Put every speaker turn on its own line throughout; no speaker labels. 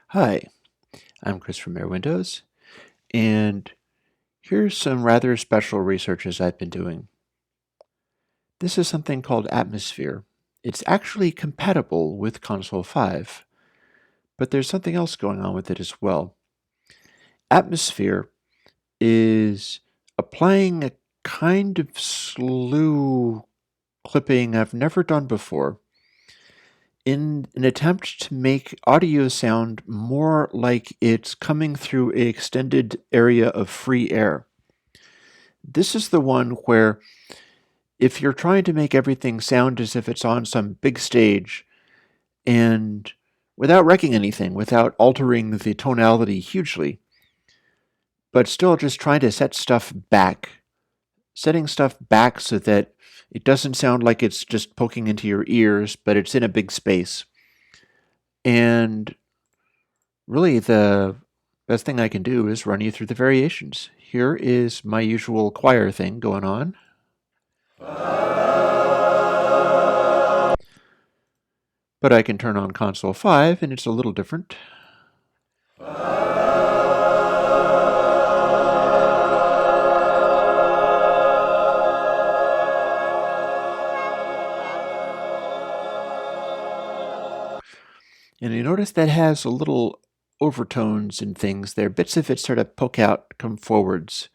Hi, I'm Chris from airwindows, and here's some rather special researches I've been doing. This is something called atmosphere. It's actually compatible with Console 5, but there's something else going on with it as well. Atmosphere is applying a kind of slew clipping I've never done before in an attempt to make audio sound more like it's coming through an extended area of free air. This is the one where if you're trying to make everything sound as if it's on some big stage and without wrecking anything, without altering the tonality hugely, but still just trying to set stuff back, setting stuff back so that it doesn't sound like it's just poking into your ears, but it's in a big space. And really, the best thing I can do is run you through the variations. Here is my usual choir thing going on. But I can turn on Console 5 and it's a little different. And you notice that has a little overtones and things there. Bits of it sort of poke out, come forwards.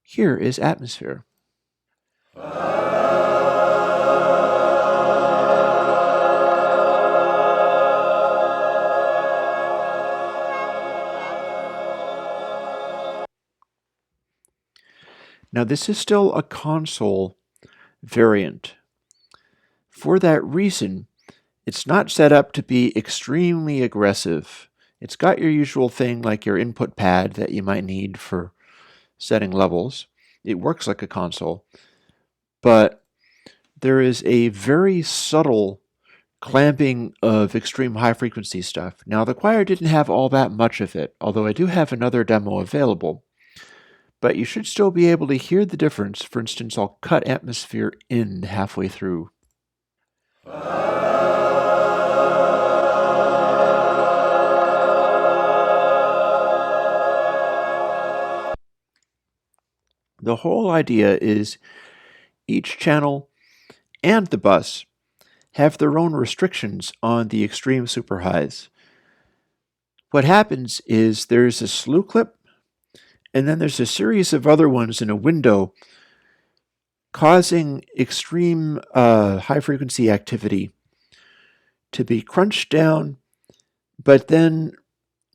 Here is atmosphere. Now this is still a console variant. For that reason, it's not set up to be extremely aggressive. It's got your usual thing like your input pad that you might need for setting levels. It works like a console, but there is a very subtle clamping of extreme high frequency stuff. Now the choir didn't have all that much of it, although I do have another demo available. But you should still be able to hear the difference. For instance, I'll cut atmosphere in halfway through. The whole idea is each channel and the bus have their own restrictions on the extreme super highs. What happens is there's a slew clip, and then there's a series of other ones in a window causing extreme high frequency activity to be crunched down, but then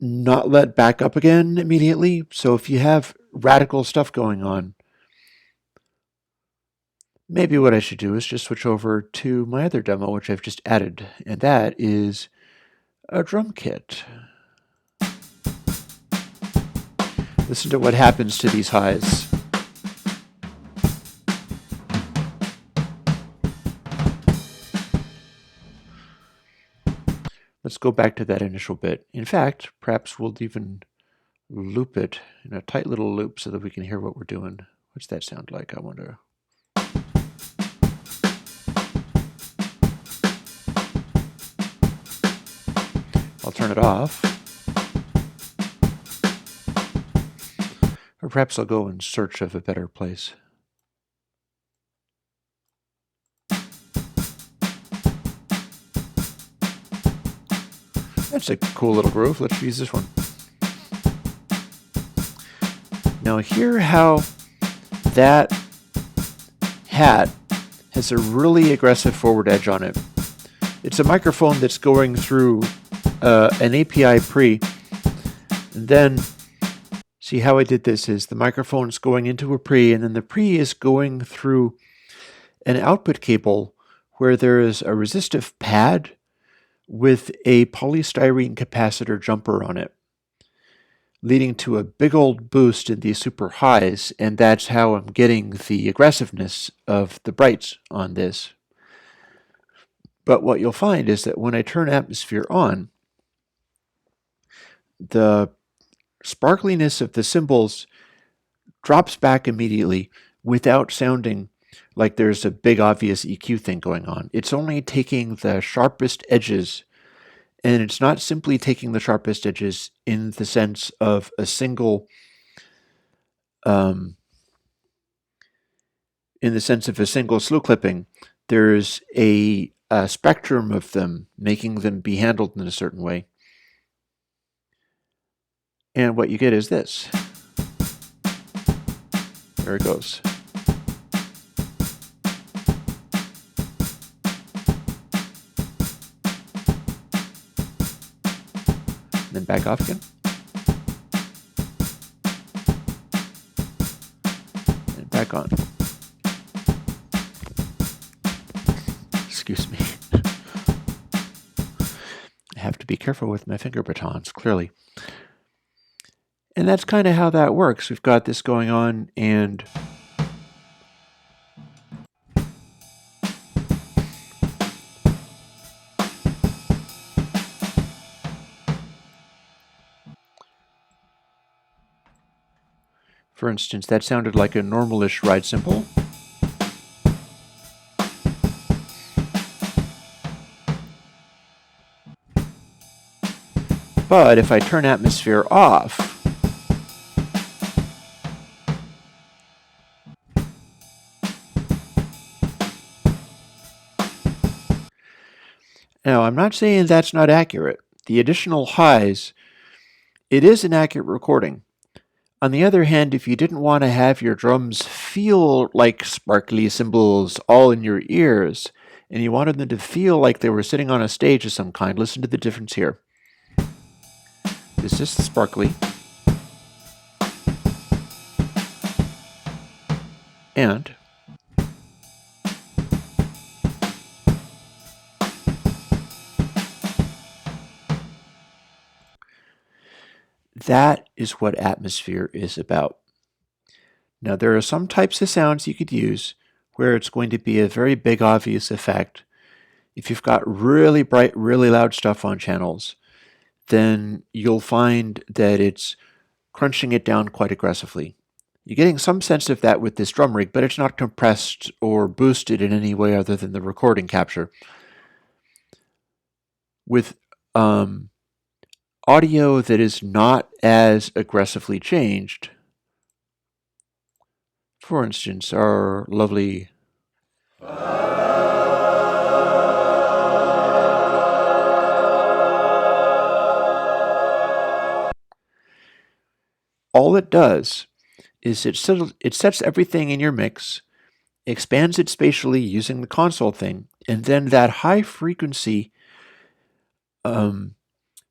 not let back up again immediately. So if you have radical stuff going on, maybe what I should do is just switch over to my other demo, which I've just added, and that is a drum kit. Listen to what happens to these highs. Let's go back to that initial bit. In fact, perhaps we'll even loop it in a tight little loop so that we can hear what we're doing. What's that sound like, I wonder? I'll turn it off. Or perhaps I'll go in search of a better place. That's a cool little groove. Let's use this one. Now hear how that hat has a really aggressive forward edge on it. It's a microphone that's going through an API pre, and then see how I did this is the microphone's going into a pre, and then the pre is going through an output cable where there is a resistive pad with a polystyrene capacitor jumper on it, leading to a big old boost in these super highs, and that's how I'm getting the aggressiveness of the brights on this. But what you'll find is that when I turn atmosphere on, the sparkliness of the cymbals drops back immediately without sounding like there's a big obvious EQ thing going on. It's only taking the sharpest edges And it's not simply taking the sharpest edges in the sense of a single um, slew clipping. There's a spectrum of them, making them be handled in a certain way. And what you get is this. There it goes. Then back off again. And back on. Excuse me. I have to be careful with my finger batons, clearly. And that's kind of how that works. We've got this going on, and for instance, that sounded like a normalish ride cymbal. But if I turn atmosphere off, now I'm not saying that's not accurate. The additional highs, it is an accurate recording. On the other hand, if you didn't want to have your drums feel like sparkly cymbals all in your ears, and you wanted them to feel like they were sitting on a stage of some kind, listen to the difference here. This is sparkly. And that is what atmosphere is about. Now, there are some types of sounds you could use where it's going to be a very big, obvious effect. If you've got really bright, really loud stuff on channels, then you'll find that it's crunching it down quite aggressively. You're getting some sense of that with this drum rig, but it's not compressed or boosted in any way other than the recording capture. With audio that is not as aggressively changed, for instance, our lovely all it does is it sets everything in your mix, expands it spatially using the console thing, and then that high frequency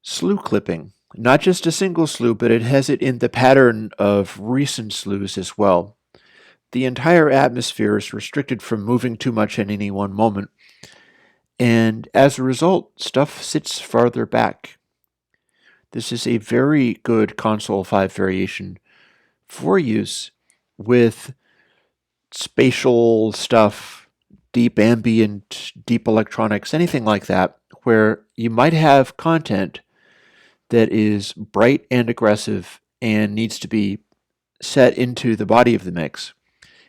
slew clipping, not just a single slew, but it has it in the pattern of recent slews as well. The entire atmosphere is restricted from moving too much at any one moment, and as a result, stuff sits farther back. This is a very good Console 5 variation for use with spatial stuff, deep ambient, deep electronics, anything like that, where you might have content that is bright and aggressive and needs to be set into the body of the mix.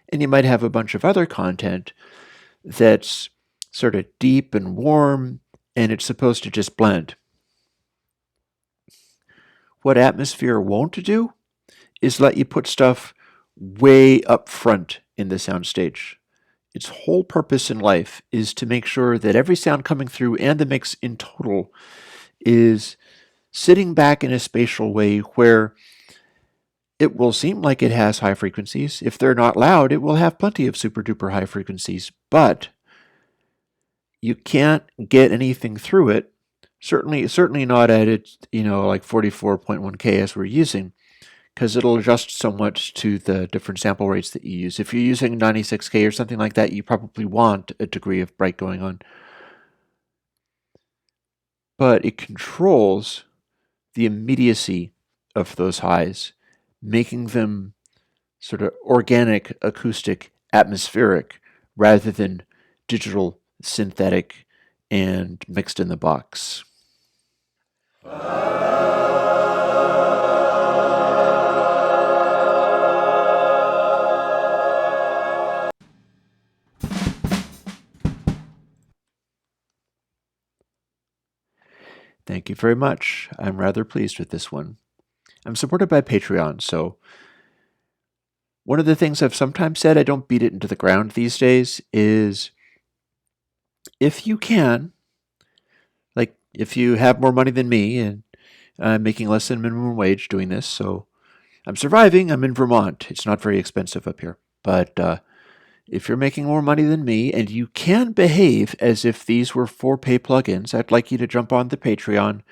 And you might have a bunch of other content that's sort of deep and warm, and it's supposed to just blend. What Atmosphere won't do is let you put stuff way up front in the soundstage. Its whole purpose in life is to make sure that every sound coming through and the mix in total is sitting back in a spatial way where it will seem like it has high frequencies. If they're not loud, it will have plenty of super duper high frequencies, but you can't get anything through it. Certainly not at its, like 44.1K as we're using, because it'll adjust so much to the different sample rates that you use. If you're using 96K or something like that, you probably want a degree of bright going on. But it controls the immediacy of those highs, making them sort of organic, acoustic, atmospheric, rather than digital, synthetic, and mixed in the box. Thank you very much. I'm rather pleased with this one. I'm supported by Patreon, so one of the things I've sometimes said, I don't beat it into the ground these days, is if you can, like if you have more money than me, and I'm making less than minimum wage doing this, so I'm surviving. I'm in Vermont. It's not very expensive up here. But if you're making more money than me and you can behave as if these were for pay plugins, I'd like you to jump on the Patreon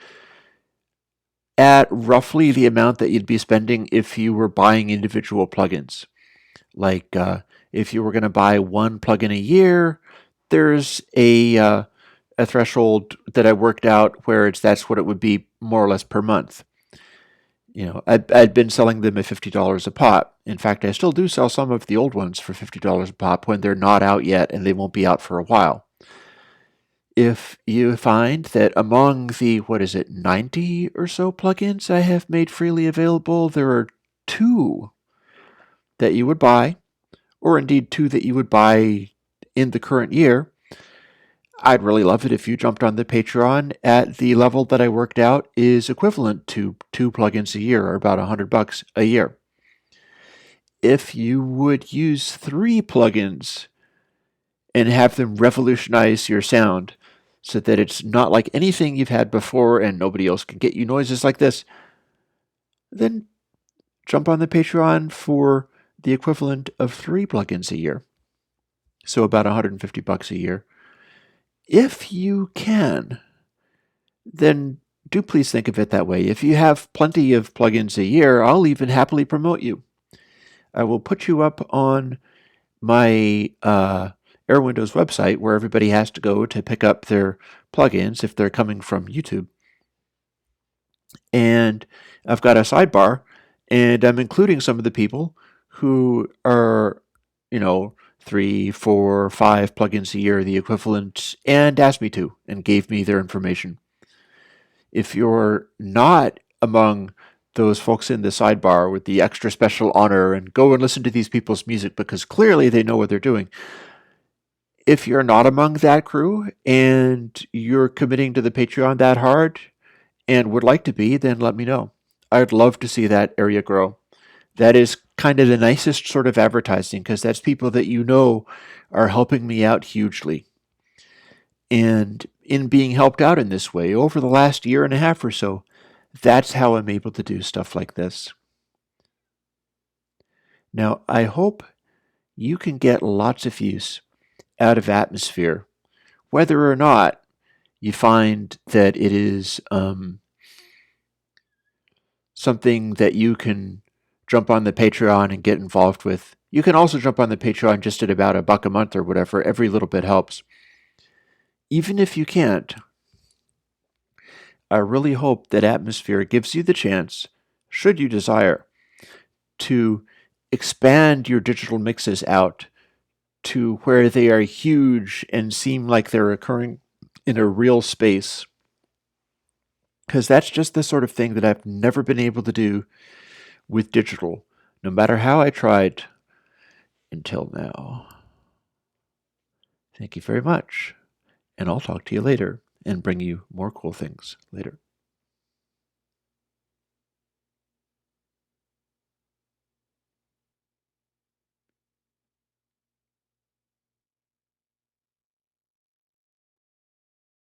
at roughly the amount that you'd be spending if you were buying individual plugins. Like if you were going to buy one plugin a year, there's a threshold that I worked out where that's what it would be more or less per month. I'd been selling them at $50 a pop. In fact, I still do sell some of the old ones for $50 a pop when they're not out yet and they won't be out for a while. If you find that among the, 90 or so plugins I have made freely available, there are 2 that you would buy, or indeed 2 that you would buy in the current year, I'd really love it if you jumped on the Patreon at the level that I worked out is equivalent to 2 plugins a year, or about $100 a year. If you would use 3 plugins and have them revolutionize your sound so that it's not like anything you've had before and nobody else can get you noises like this, then jump on the Patreon for the equivalent of 3 plugins a year. So about $150 a year. If you can, then do please think of it that way. If you have plenty of plugins a year, I'll even happily promote you. I will put you up on my airwindows website where everybody has to go to pick up their plugins if they're coming from YouTube. And I've got a sidebar, and I'm including some of the people who are, 3, 4, 5 plugins a year, the equivalent, and asked me to, and gave me their information. If you're not among those folks in the sidebar with the extra special honor and go and listen to these people's music because clearly they know what they're doing, if you're not among that crew and you're committing to the Patreon that hard and would like to be, then let me know. I'd love to see that area grow. That is kind of the nicest sort of advertising because that's people that you know are helping me out hugely. And in being helped out in this way over the last year and a half or so, that's how I'm able to do stuff like this. Now, I hope you can get lots of use out of Atmosphere, whether or not you find that it is something that you can jump on the Patreon and get involved with. You can also jump on the Patreon just at about $1 a month or whatever. Every little bit helps. Even if you can't, I really hope that Atmosphere gives you the chance, should you desire, to expand your digital mixes out to where they are huge and seem like they're occurring in a real space. Because that's just the sort of thing that I've never been able to do with digital, no matter how I tried until now. Thank you very much, and I'll talk to you later and bring you more cool things later.